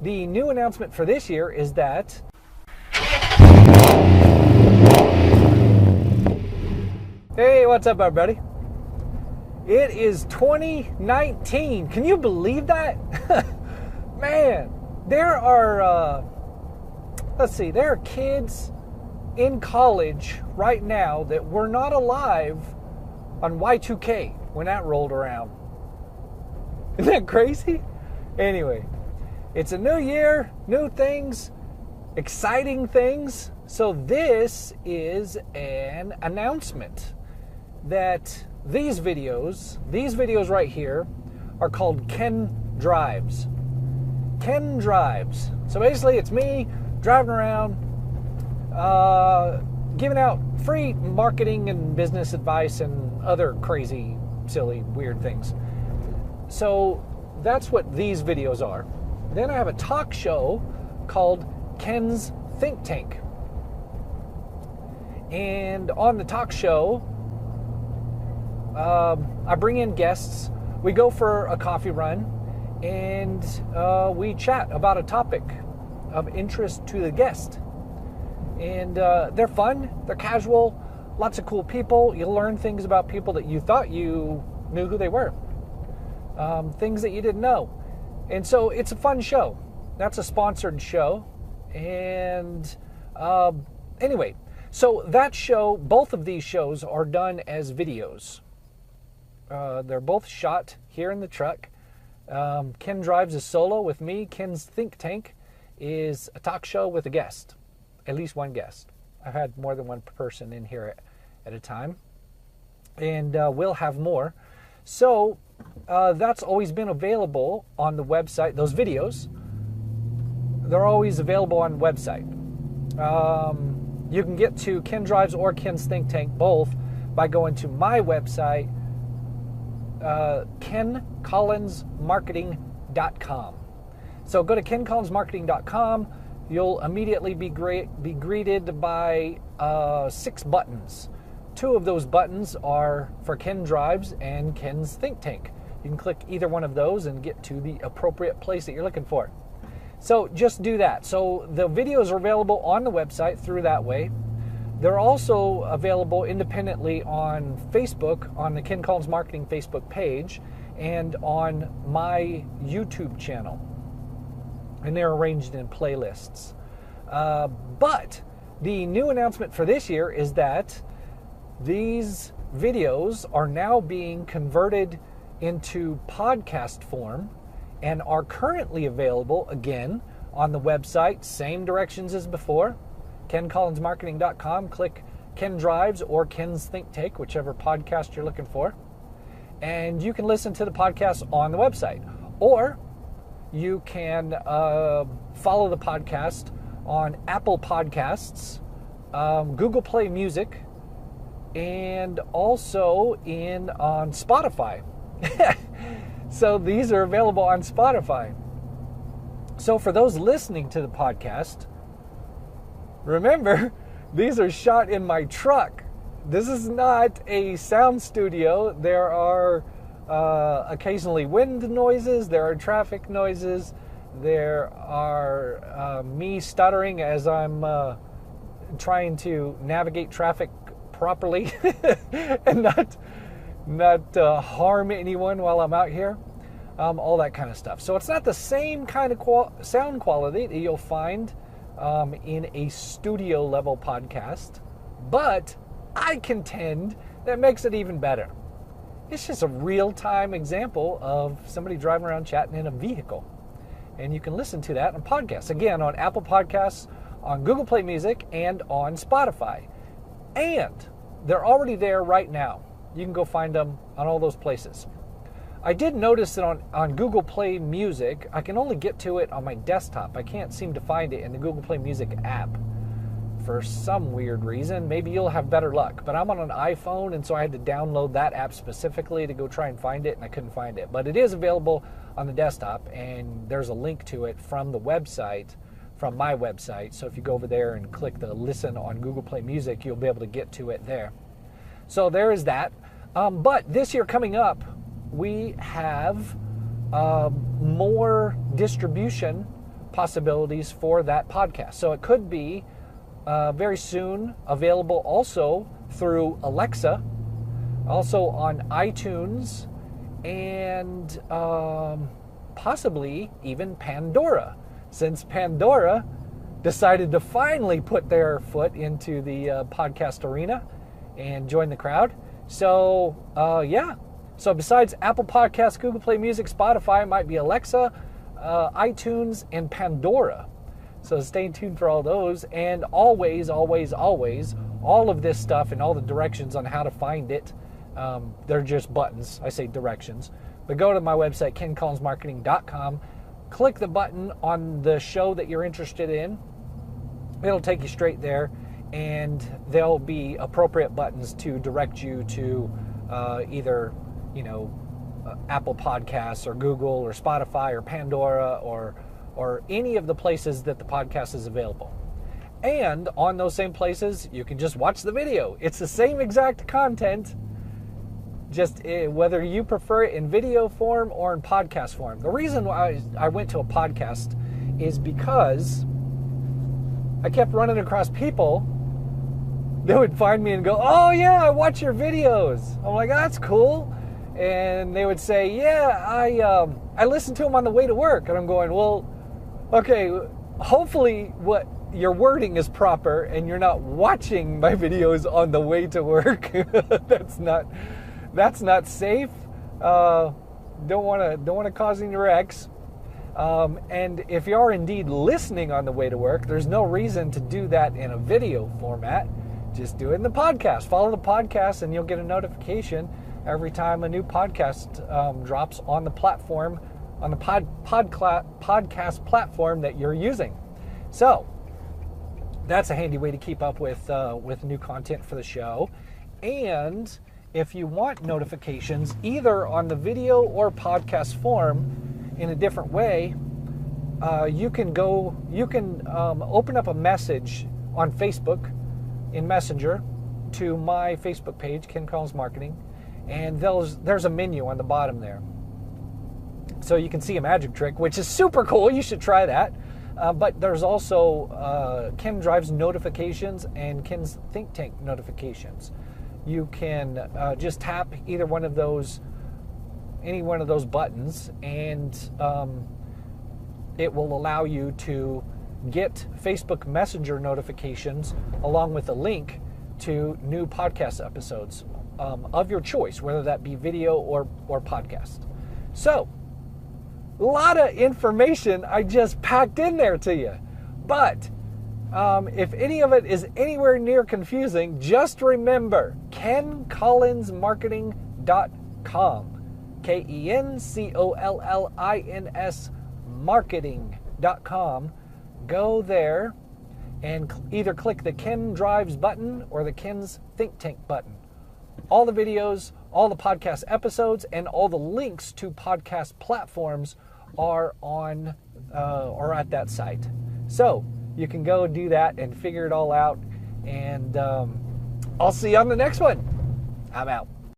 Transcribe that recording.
the new announcement for this year is that hey, what's up, everybody? It is 2019. Can you believe that? Man, there are, there are kids in college right now that were not alive on Y2K when that rolled around. Isn't that crazy? Anyway, it's a new year, new things, exciting things. So this is an announcement that these videos right here are called Ken Drives. Ken Drives. So basically it's me driving around, giving out free marketing and business advice and other crazy, silly, weird things. So that's what these videos are. Then I have a talk show called Ken's Think Tank. And on the talk show, I bring in guests. We go for a coffee run, and we chat about a topic of interest to the guest. And they're fun, they're casual, lots of cool people. You'll learn things about people that you thought you knew who they were, things that you didn't know. And so it's a fun show. That's a sponsored show. And anyway, so that show, both of these shows are done as videos. They're both shot here in the truck. Ken Drives is solo with me. Ken's Think Tank is a talk show with a guest, at least one guest. I've had more than one person in here at a time, and we'll have more. So that's always been available on the website. Those videos, they're always available on the website. You can get to Ken Drives or Ken's Think Tank both by going to my website, KenCollinsMarketing.com. So go to KenCollinsMarketing.com. You'll immediately be greeted by 6 buttons. 2 of those buttons are for Ken Drives and Ken's Think Tank. You can click either one of those and get to the appropriate place that you're looking for. So just do that. So the videos are available on the website through that way. They're also available independently on Facebook, on the Ken Collins Marketing Facebook page, and on my YouTube channel. And they're arranged in playlists. But the new announcement for this year is that these videos are now being converted into podcast form and are currently available again on the website, same directions as before. KenCollinsMarketing.com, click Ken Drives or Ken's Think Tank, whichever podcast you're looking for. And you can listen to the podcast on the website. Or you can follow the podcast on Apple Podcasts, Google Play Music, and also on Spotify. So these are available on Spotify. So for those listening to the podcast, remember, these are shot in my truck. This is not a sound studio. There are occasionally wind noises. There are traffic noises. There are me stuttering as I'm trying to navigate traffic properly and not harm anyone while I'm out here. All that kind of stuff. So it's not the same kind of sound quality that you'll find in a studio level podcast, but I contend that makes it even better. It's just a real-time example of somebody driving around chatting in a vehicle. And you can listen to that on podcasts. Again, on Apple Podcasts, on Google Play Music, and on Spotify. And they're already there right now. You can go find them on all those places. I did notice that on Google Play Music, I can only get to it on my desktop. I can't seem to find it in the Google Play Music app for some weird reason. Maybe you'll have better luck. But I'm on an iPhone, and so I had to download that app specifically to go try and find it, and I couldn't find it. But it is available on the desktop, and there's a link to it from the website, from my website. So if you go over there and click the listen on Google Play Music, you'll be able to get to it there. So there is that. But this year coming up, we have more distribution possibilities for that podcast. So it could be very soon available also through Alexa, also on iTunes, and possibly even Pandora, since Pandora decided to finally put their foot into the podcast arena and join the crowd. So, yeah. So besides Apple Podcasts, Google Play Music, Spotify, it might be Alexa, iTunes, and Pandora. So stay tuned for all those. And always, always, always, all of this stuff and all the directions on how to find it, they're just buttons. I say directions. But go to my website, kencollinsmarketing.com. Click the button on the show that you're interested in. It'll take you straight there. And there'll be appropriate buttons to direct you to either, Apple Podcasts or Google or Spotify or Pandora or any of the places that the podcast is available. And on those same places, you can just watch the video. It's the same exact content, just whether you prefer it in video form or in podcast form. The reason why I went to a podcast is because I kept running across people that would find me and go, "Oh yeah, I watch your videos." I'm like, "Oh, that's cool." And they would say, "Yeah, I listen to them on the way to work." And I'm going, "Well, okay, hopefully what your wording is proper and you're not watching my videos on the way to work." That's not safe. Don't want to cause any wrecks. And if you are indeed listening on the way to work, there's no reason to do that in a video format. Just do it in the podcast. Follow the podcast and you'll get a notification every time a new podcast drops on the platform, on the podcast platform that you're using. So that's a handy way to keep up with new content for the show. And if you want notifications either on the video or podcast form in a different way, you can open up a message on Facebook in Messenger to my Facebook page, Ken Collins Marketing, and there's a menu on the bottom there. So you can see a magic trick, which is super cool. You should try that. But there's also Ken Drives notifications and Ken's Think Tank notifications. You can just tap either one of those, any one of those buttons, and it will allow you to get Facebook Messenger notifications along with a link to new podcast episodes of your choice, whether that be video or podcast. So, a lot of information I just packed in there to you. But if any of it is anywhere near confusing, just remember kencollinsmarketing.com. KENCOLLINS marketing.com. Go there and either click the Ken Drives button or the Ken's Think Tank button. All the videos, all the podcast episodes, and all the links to podcast platforms are at that site. So you can go do that and figure it all out. And I'll see you on the next one. I'm out.